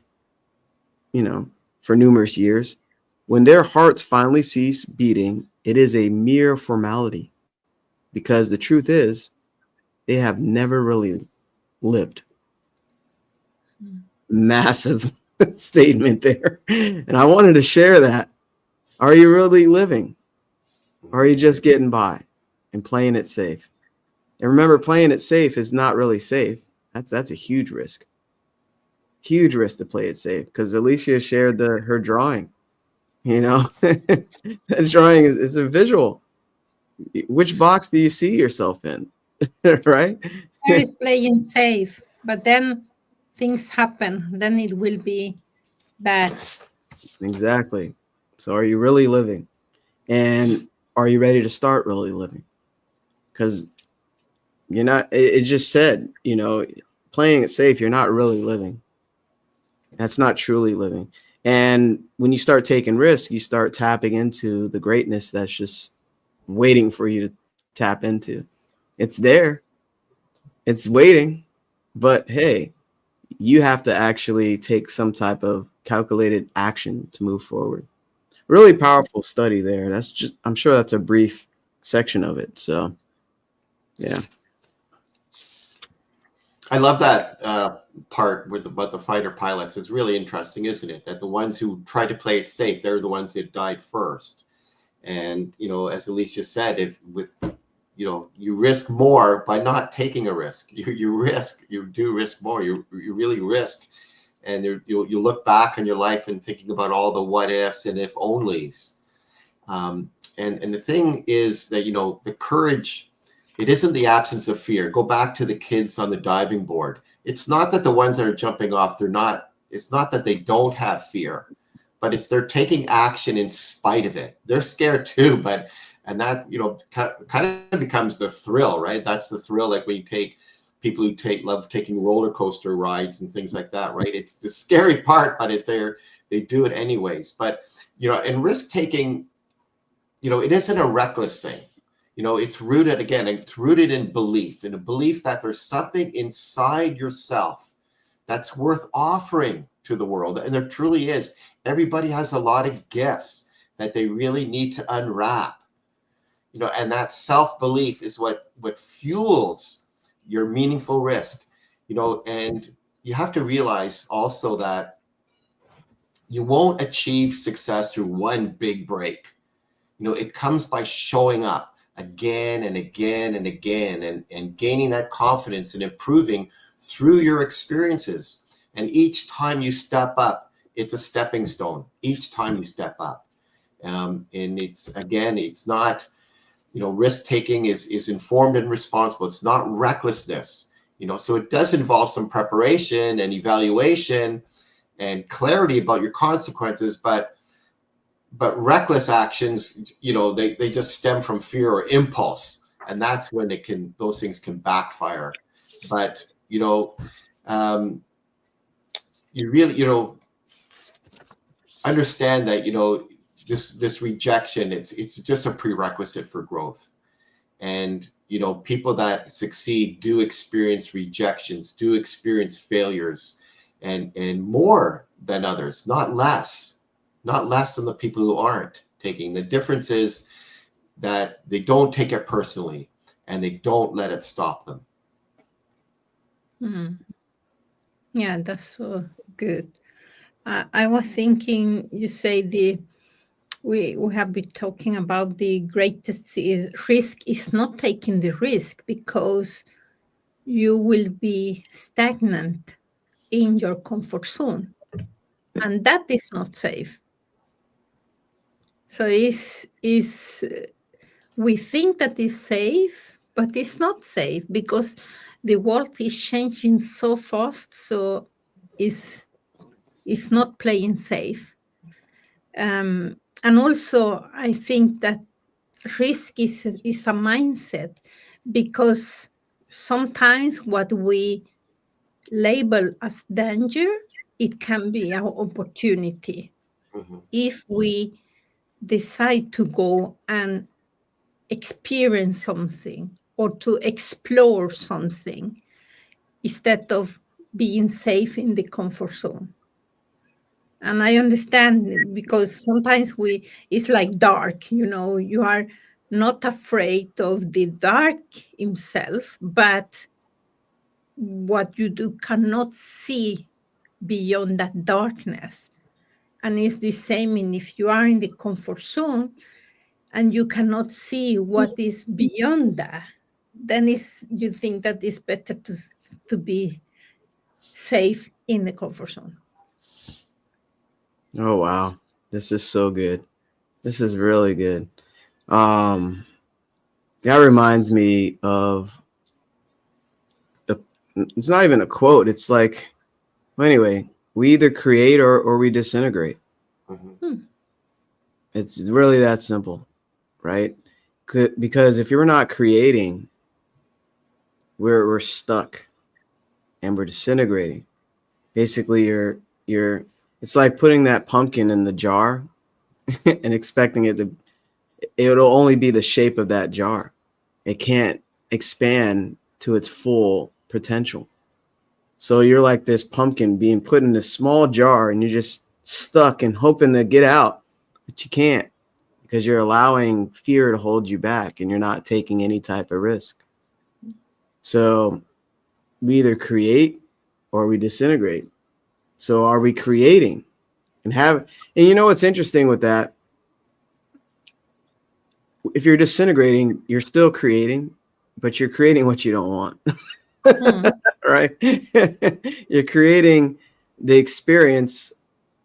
for numerous years, when their hearts finally cease beating, it is a mere formality, because the truth is they have never really lived. Massive statement there. And I wanted to share that. Are you really living? Or are you just getting by and playing it safe? And remember, playing it safe is not really safe. That's a huge risk. Huge risk to play it safe, because Alicia shared her drawing. That drawing is a visual. Which box do you see yourself in? Right? There is playing safe, but then things happen. Then it will be bad. Exactly. So are you really living? And are you ready to start really living? Because you're not, it just said, playing it safe, you're not really living. That's not truly living. And when you start taking risks, you start tapping into the greatness that's just waiting for you to tap into. It's there. It's waiting. But hey, you have to actually take some type of calculated action to move forward. Really powerful study there. I'm sure that's a brief section of it. So, yeah. I love that part about the fighter pilots. It's really interesting, isn't it? That the ones who tried to play it safe, they're the ones that died first. And, as Alicia said, you risk more by not taking a risk. You do risk more. You really risk. And you look back on your life and thinking about all the what ifs and if onlys. And the thing is that, the courage, it isn't the absence of fear. Go back to the kids on the diving board. It's not that the ones that are jumping off, it's not that they don't have fear, but they're taking action in spite of it. They're scared too, and that, kind of becomes the thrill, right? That's the thrill. Like when you take people who love taking roller coaster rides and things like that, right? It's the scary part, but they do it anyways. But, and risk taking, it isn't a reckless thing. It's rooted in belief, in a belief that there's something inside yourself that's worth offering to the world. And there truly is. Everybody has a lot of gifts that they really need to unwrap. And that self-belief is what fuels your meaningful risk. And you have to realize also that you won't achieve success through one big break. It comes by showing up again and again and again, and gaining that confidence and improving through your experiences. And each time you step up, it's a stepping stone. Each time you step up. And it's not, risk taking is informed and responsible. It's not recklessness, so it does involve some preparation and evaluation and clarity about your consequences, but reckless actions, they just stem from fear or impulse, and that's when those things can backfire. But you really understand that this rejection, it's just a prerequisite for growth. And people that succeed do experience rejections, do experience failures, and more than others, not less than the people who aren't taking. The difference is that they don't take it personally and they don't let it stop them. Yeah, that's so good. I was thinking, you say we have been talking about the greatest risk is not taking the risk, because you will be stagnant in your comfort zone, and that is not safe. So we think that is safe, but it's not safe, because the world is changing so fast. So it's not playing safe. And also, I think that risk is a mindset, because sometimes what we label as danger, it can be our opportunity if we decide to go and experience something or to explore something, instead of being safe in the comfort zone. And I understand it, because sometimes it's like dark, you are not afraid of the dark himself, but what you do cannot see beyond that darkness. And it's the same in if you are in the comfort zone and you cannot see what is beyond that, then you think that it's better to be safe in the comfort zone. Oh wow, this is so good. This is really good. Um, that reminds me of it's not even a quote. It's like, well, anyway, we either create or we disintegrate. It's really that simple, right? Because if you're not creating, we're stuck and we're disintegrating. Basically, you're it's like putting that pumpkin in the jar and expecting it'll only be the shape of that jar. It can't expand to its full potential. So you're like this pumpkin being put in this small jar, and you're just stuck and hoping to get out, but you can't, because you're allowing fear to hold you back and you're not taking any type of risk. So we either create or we disintegrate. So are we creating and what's interesting with that? If you're disintegrating, you're still creating, but you're creating what you don't want. Right? You're creating the experience,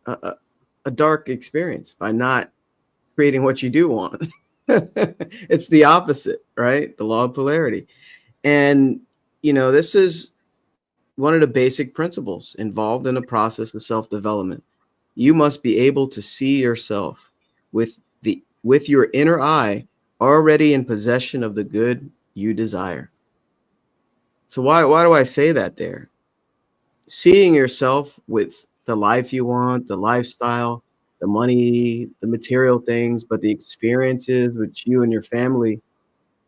a dark experience, by not creating what you do want. It's the opposite, right? The law of polarity. And, this is one of the basic principles involved in the process of self-development. You must be able to see yourself with your inner eye already in possession of the good you desire. So why do I say that there? Seeing yourself with the life you want, the lifestyle, the money, the material things, but the experiences with you and your family,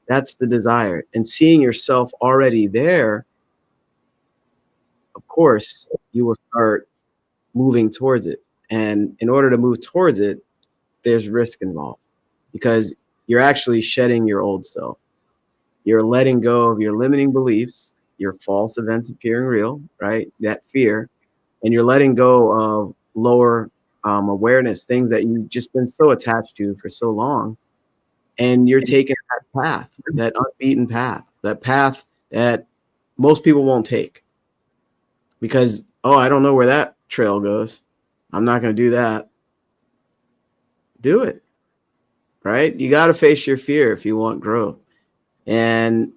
that's the desire. And seeing yourself already there, of course, you will start moving towards it. And in order to move towards it, there's risk involved, because you're actually shedding your old self. You're letting go of your limiting beliefs, your false events appearing real, right? That fear. And you're letting go of lower awareness, things that you've just been so attached to for so long. And you're taking that path, that unbeaten path, that path that most people won't take. Because, I don't know where that trail goes. I'm not going to do that. Do it, right? You got to face your fear if you want growth. And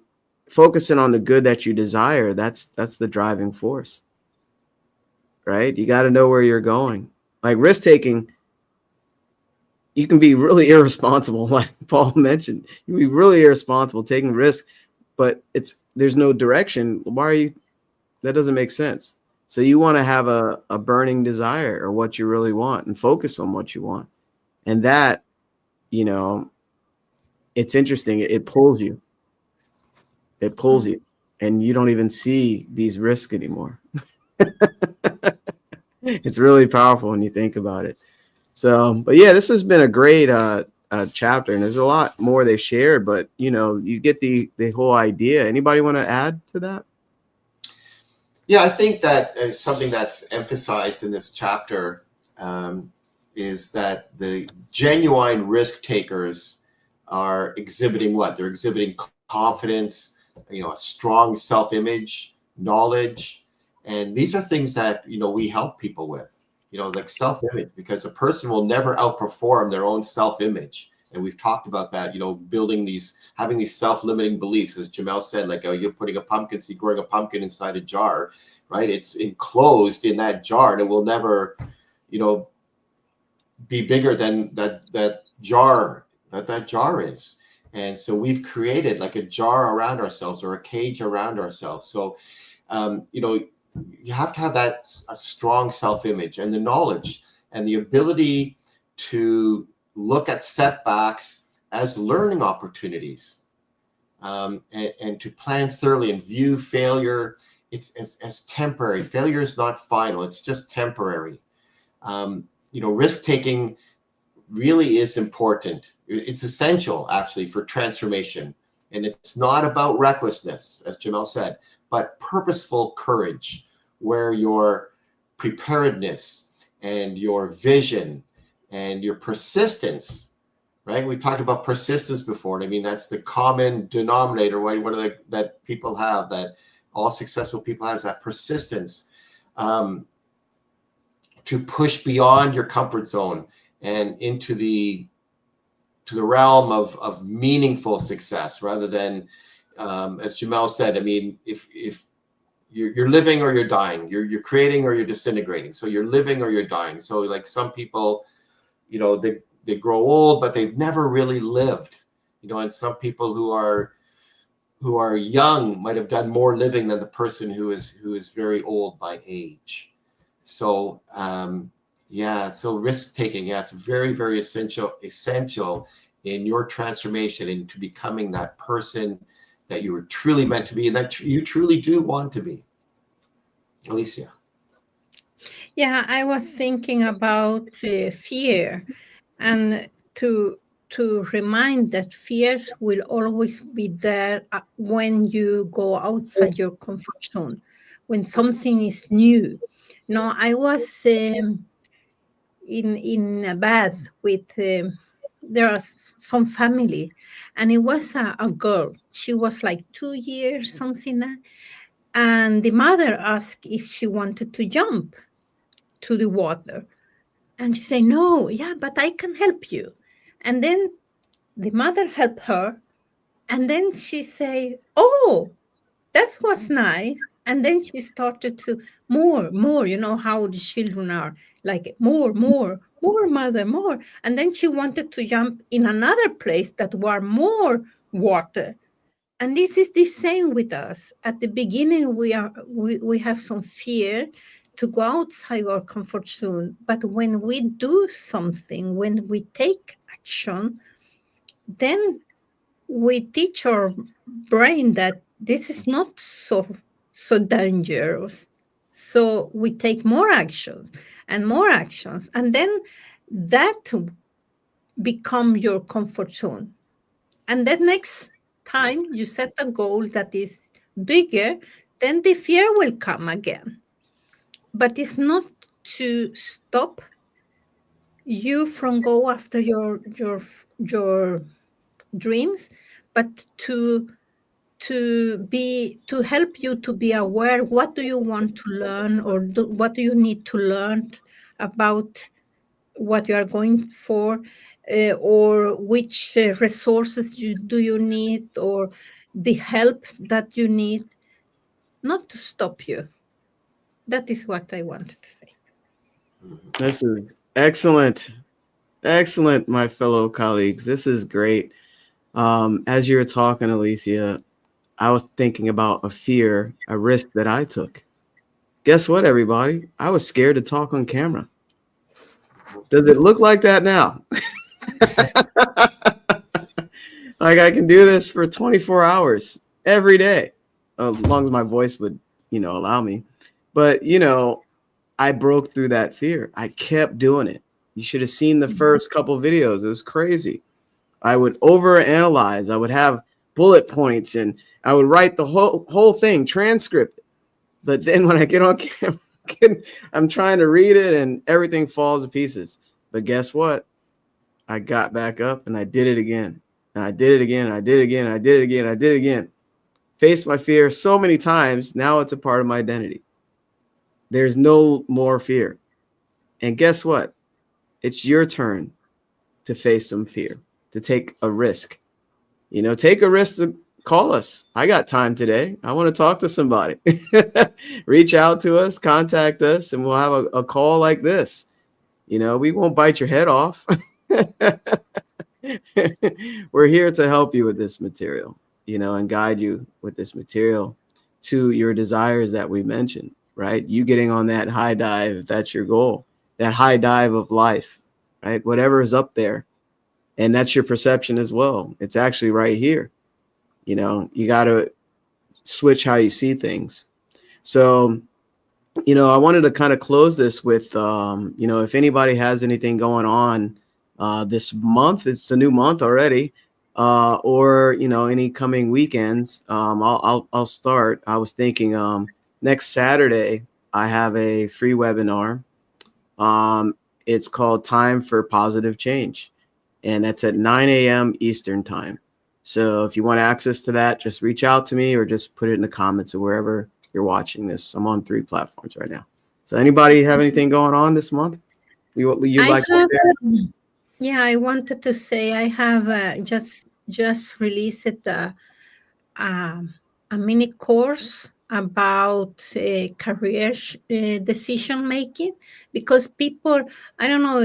focusing on the good that you desire, that's the driving force, right? You got to know where you're going. Like risk taking, you can be really irresponsible, like Paul mentioned. You can be really irresponsible taking risk, but there's no direction. Why are you? That doesn't make sense. So you want to have a burning desire or what you really want and focus on what you want. And that, it's interesting. It pulls you. It pulls you, and you don't even see these risks anymore. It's really powerful when you think about it. So, but yeah, this has been a great chapter, and there's a lot more they shared, but you get the whole idea. Anybody want to add to that? Yeah, I think that something that's emphasized in this chapter is that the genuine risk takers are exhibiting what? They're exhibiting confidence, a strong self-image, knowledge, and these are things that we help people with, like self-image, because a person will never outperform their own self-image. And we've talked about that, having these self-limiting beliefs, as Jamel said, like, oh, you're putting a pumpkin seed, growing a pumpkin inside a jar, right? It's enclosed in that jar, and it will never, be bigger than that jar is. And so we've created like a jar around ourselves, or a cage around ourselves. So, you have to have a strong self-image, and the knowledge and the ability to look at setbacks as learning opportunities, and to plan thoroughly and view failure as temporary. Failure is not final, it's just temporary. Risk taking really is important. It's essential, actually, for transformation. And it's not about recklessness, as Jamel said, but purposeful courage, where your preparedness and your vision and your persistence, right? We talked about persistence before. And I mean, that's the common denominator, right? One of that people have, that all successful people have, is that persistence, to push beyond your comfort zone and into the realm of meaningful success, rather than, as Jamel said, I mean, if you're living or you're dying, you're creating or you're disintegrating. So you're living or you're dying. So like some people, they grow old, but they've never really lived, and some people who are young might have done more living than the person who is very old by age. So, so risk taking, it's very, very essential in your transformation into becoming that person that you were truly meant to be, and that you truly do want to be. Alicia. Yeah, I was thinking about fear, and to remind that fears will always be there when you go outside your comfort zone, when something is new. No, I was in a bath with there are some family, and it was a girl. She was like 2 years, something like that. And the mother asked if she wanted to jump to the water, and she said, no, yeah, but I can help you. And then the mother helped her, and then she said, oh, that was nice. And then she started to more, how the children are, like more, mother, more. And then she wanted to jump in another place that were more water. And this is the same with us. At the beginning, we have some fear to go outside our comfort zone. But when we do something, when we take action, then we teach our brain that this is not so dangerous. So we take more actions and more actions, and then that become your comfort zone. And then next time you set a goal that is bigger, then the fear will come again. But it's not to stop you from go after your dreams, but to help you to be aware, what do you want to learn, or what do you need to learn about what you are going for, or which resources do you need, or the help that you need, not to stop you. That is what I wanted to say. This is excellent. Excellent, my fellow colleagues. This is great. As you were talking, Alicia, I was thinking about a risk that I took. Guess what, everybody? I was scared to talk on camera. Does it look like that now? Like I can do this for 24 hours every day, as long as my voice would, allow me. But, I broke through that fear. I kept doing it. You should have seen the first couple of videos. It was crazy. I would overanalyze. I would have bullet points and I would write the whole thing, transcript. But then when I get on camera, I'm trying to read it and everything falls to pieces. But guess what? I got back up and I did it again. And I did it again. And I did it again. And I did it again. And I did it again. Faced my fear so many times. Now it's a part of my identity. There's no more fear. And guess what? It's your turn to face some fear, to take a risk. Take a risk to call us. I got time today. I want to talk to somebody. Reach out to us, contact us, and we'll have a call like this. We won't bite your head off. We're here to help you with this material, and guide you with this material to your desires that we mentioned, right? You getting on that high dive, if that's your goal, that high dive of life, right? Whatever is up there. And that's your perception as well. It's actually right here. You got to switch how you see things. So, I wanted to kind of close this with, if anybody has anything going on this month, it's a new month already, or, any coming weekends, I'll start. I was thinking next Saturday, I have a free webinar. It's called Time for Positive Change. And that's at 9 a.m. Eastern time. So if you want access to that, just reach out to me or just put it in the comments or wherever you're watching this. I'm on 3 platforms right now. So anybody have anything going on this month? You'd like to share? Yeah, I wanted to say I have just released a mini course about career decision making, because people, I don't know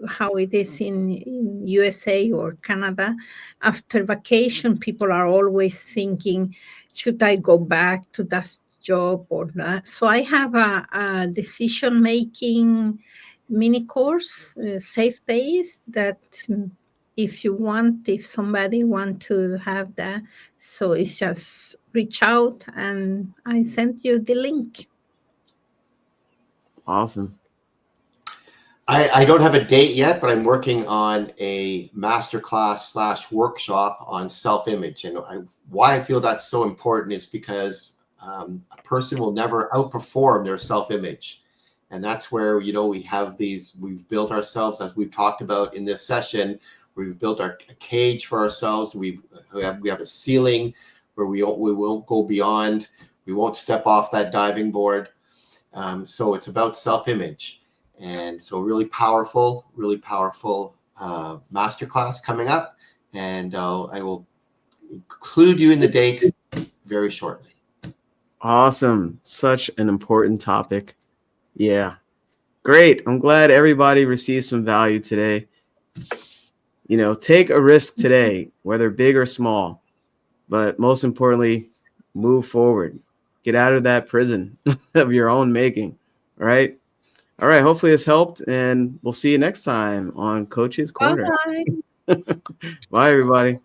how it is in USA or Canada, after vacation people are always thinking, should I go back to that job or not? So I have a decision making mini course, safe base, that if somebody want to have that, so it's just reach out and I sent you the link. Awesome. I don't have a date yet, but I'm working on a masterclass / workshop on self-image. And why I feel that's so important is because a person will never outperform their self-image. And that's where, we have we've built ourselves, as we've talked about in this session, we've built a cage for ourselves. We have a ceiling where we won't go beyond. We won't step off that diving board. So it's about self-image. And so really powerful masterclass coming up. And I will include you in the date very shortly. Awesome. Such an important topic. Yeah. Great. I'm glad everybody received some value today. Take a risk today, whether big or small, but most importantly, move forward. Get out of that prison of your own making. All right. All right. Hopefully this helped, and we'll see you next time on Coach's Corner. Bye. Bye, everybody.